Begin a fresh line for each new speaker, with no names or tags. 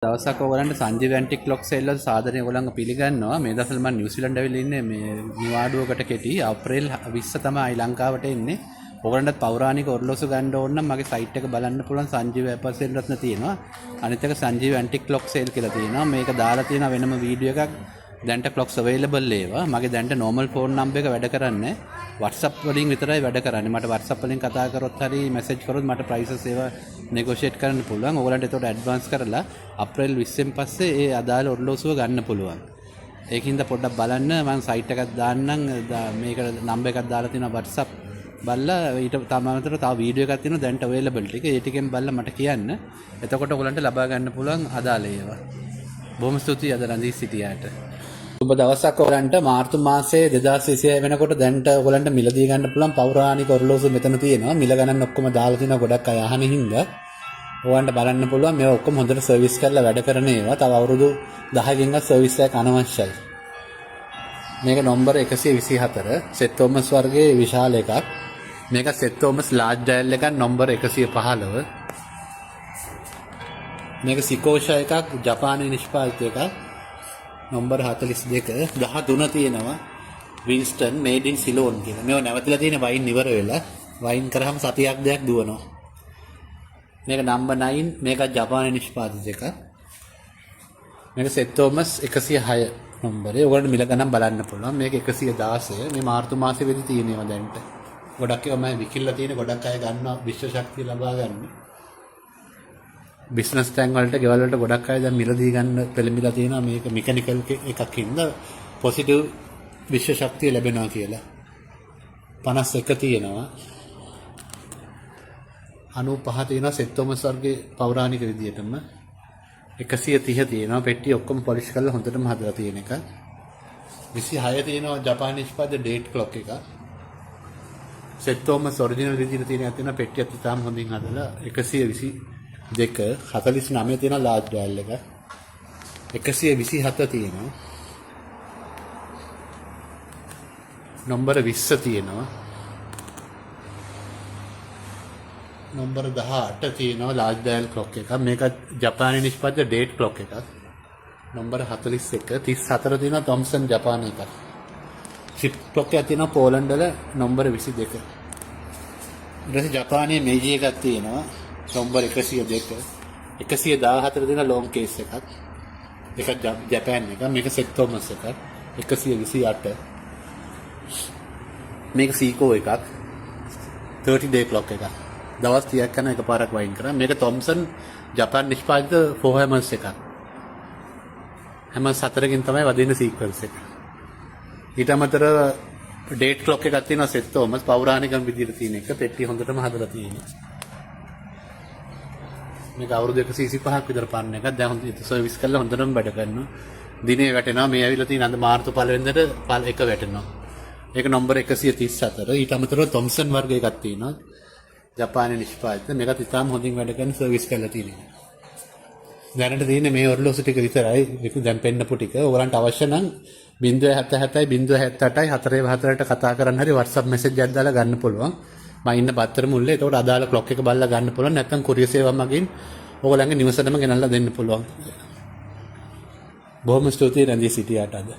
දවසක් ඔයගලන්ට Sanjeewa antique clock sale වල සාදරයෙන් ඔයගලන්ව පිළිගන්නවා. මේ දවස්වල මම නිව්සීලන්ත ඇවිල්ලා ඉන්නේ මේ නිවාඩුවකට කෙටි. අප්‍රේල් 20 තමයි ලංකාවට එන්නේ. ඔයගලන්ටත් පෞරාණික ඔරලෝසු ගන්න ඕන නම් මගේ සයිට් එක බලන්න පුළුවන්. සංජීව ඇපල් සේල් රත්න තියෙනවා. අනිත් එක සංජීව ඇන්ටික් ක්ලොක් සේල් කියලා තියෙනවා. මේක දාලා තියෙන වෙනම වීඩියෝ එකක්. දැන්ට ක්ලොක්ස් අවైలබල් ඒවා. මගේ දැන්ට normal phone number එක වැඩ කරන්නේ. WhatsApp වලින් විතරයි වැඩ කරන්නේ. මට WhatsApp වලින් කතා කරොත් හරි message කරොත් මට prices ඒවා negotiate කරන්න පුළුවන්. ඔයගලන්ට ඒකට advance කරලා අප්‍රේල් 20න් පස්සේ ඒ අදාළ ඔරලෝසුව ගන්න පුළුවන්. ඒකින්ද පොඩ්ඩක් බලන්න මම site එකක් දාන්නම්. මේක number එකක් දාලා තියෙනවා WhatsApp. බලලා ඊට තමතර තව වීඩියෝ එකක් තියෙනවා දැන්ට available ටික. ඒ ටිකෙන් බලලා මට කියන්න. එතකොට ඔයගලන්ට ලබා ගන්න පුළුවන් අදාළ ඒවා. බොහොම ස්තුතියි අද රඳී සිටියාට. සුබ දවසක් ඔයගලන්ට මාර්තු මාසයේ 2026 වෙනකොට දැන්ට ඔයගලන්ට මිලදී ගන්න පුළුවන් පෞරාණික ඔරලෝසු මෙතන තියෙනවා. මිල ගණන් ඔක්කොම දාලා තියෙනවා ගොඩක් අය අහන හින්දා. ඔයගලන්ට බලන්න පුළුවන් මේවා ඔක්කොම හොඳට සර්විස් කරලා වැඩ කරන ඒවා. තව අවුරුදු 10කින්වත් සර්විස් එකක් අනවශ්‍යයි. මේක නම්බර 124 සෙත් තෝමස් වර්ගයේ විශාල එකක්. මේක සෙත් තෝමස් ලාර්ජ් ඩයල් එකක් නම්බර 115. මේක සිකෝෂා එකක් ජපානයේ නිෂ්පාදිත එකක්. නම්බර 42 13 තියෙනවා වින්ස්ටන් මේඩ් ඉන් සිලෝන් කියලා. මේව නැවතිලා තියෙන වයින් ඉවර වෙලා වයින් කරාම සතියක් දෙයක් දුවනවා. මේක නම්බර් 9 මේක ජපානයේ නිෂ්පාදිත එකක්. මේක සෙත් තෝමස් 106 නම්බරේ. ඔයගොල්ලෝ මිල ගණන් බලන්න පුළුවන්. මේක 116 මේ මාර්තු මාසෙ වෙදි තියෙනවා දැන්ට. ගොඩක් ඒවා මම විකිරලා තියෙන ගොඩක් අය ගන්නවා විශ්ව ශක්තිය ලබා ගන්න. බිස්නස් තැන් වලට ගෙවල් වලට ගොඩක් අය දැන් මිලදී ගන්න පෙළඹිලා තියෙනවා මේක මෙකැනිකල් එකක් ඉඳ පොසිටිව් විශ්ව ශක්තිය ලැබෙනවා කියලා 51 තියෙනවා 95 තියෙනවා සෙත් තෝමස් වර්ගයේ පෞරාණික විදියටම 130 තියෙනවා පෙට්ටිය ඔක්කොම පොලිෂ් කරලා හොඳටම හදලා තියෙන එක 26 තියෙනවා ජපානයේ නිෂ්පාදිත ඩේට් ක්ලොක් එක සෙත් තෝමස් ඔරිජිනල් විදියට තියෙන එක තියෙනවා පෙට්ටියත් ඉතාම හොඳින් හදලා 120 දෙක 49 තියෙන ලාර්ජ් ඩයල් එක 127 තියෙනවා නම්බර 20 තියෙනවා නම්බර 18 තියෙනවා ලාර්ජ් ඩයල් ක්ලොක් එක මේක ජපානයේ නිෂ්පාදිත ඩේට් ක්ලොක් එකක් නම්බර 41 34 තියෙනවා තොම්සන් ජපාන එකක් චිප් ක්ලොක් එකක් තියෙනවා පෝලන්ඩ් වල නම්බර 22 ඊට පස්සේ ජපානයේ මේජි එකක් තියෙනවා නම්බර 102 114 දෙන ලොං කේස් එකක් එක ජපාන් එක මේක සෙත් තෝමස් එකක් 128 මේක සීකෝ එකක් 30 day clock එකක් දවස් 30ක් යන එකපාරක් වයින් කරා මේක තොම්සන් ජපාන් නිෂ්පාදිත 4 හැමර්ස් එකක් හැමර්ස් 4කින් තමයි වදින සීක්වන්ස් එක ඊට අමතරව ඩේට් ක්ලොක් එකක් තියෙනවා සෙත් තෝමස් පෞරාණිකම් විදිහට තියෙන එක පෙට්ටිය හොඳටම හදලා තියෙනවා මේක අවුරුදු 125ක් විතර පන්න එකක්. දැන් හොඳට සර්විස් කරලා හොඳටම වැඩ කරනවා. දිනේ වැටෙනවා. මේ ඇවිල්ලා තියෙන අද මාර්තු 1 වෙනිදාට එක වැටෙනවා. ඒක නම්බර 134. ඊට අමතරව තොම්සන් වර්ග එකක් තියෙනවා. ජපානයේ නිෂ්පාදිත. මේකත් ඉතාම හොඳින් වැඩ කරන සර්විස් කරලා තියෙනවා. දැනට තියෙන්නේ මේ ඔරලෝසු ටික විතරයි. ඒක දැන් පෙන්නපු ටික. ඔයගලන්ට අවශ්‍ය නම් 077යි 078යි 44ට කතා කරන්න හරි WhatsApp message එකක් දාලා ගන්න පුළුවන්. මම ඉන්න පත්තර මුල්ලේ ඒකට අදාළ ක්ලොක් එක බලලා ගන්න පුළුවන් නැත්නම් කොරියර් සේවාව මගින් ඔයගොල්ලන්ගේ නිවසටම ගෙනල්ලා දෙන්න පුළුවන්. බොහොම ස්තුතියි රැඳී සිටියාට අද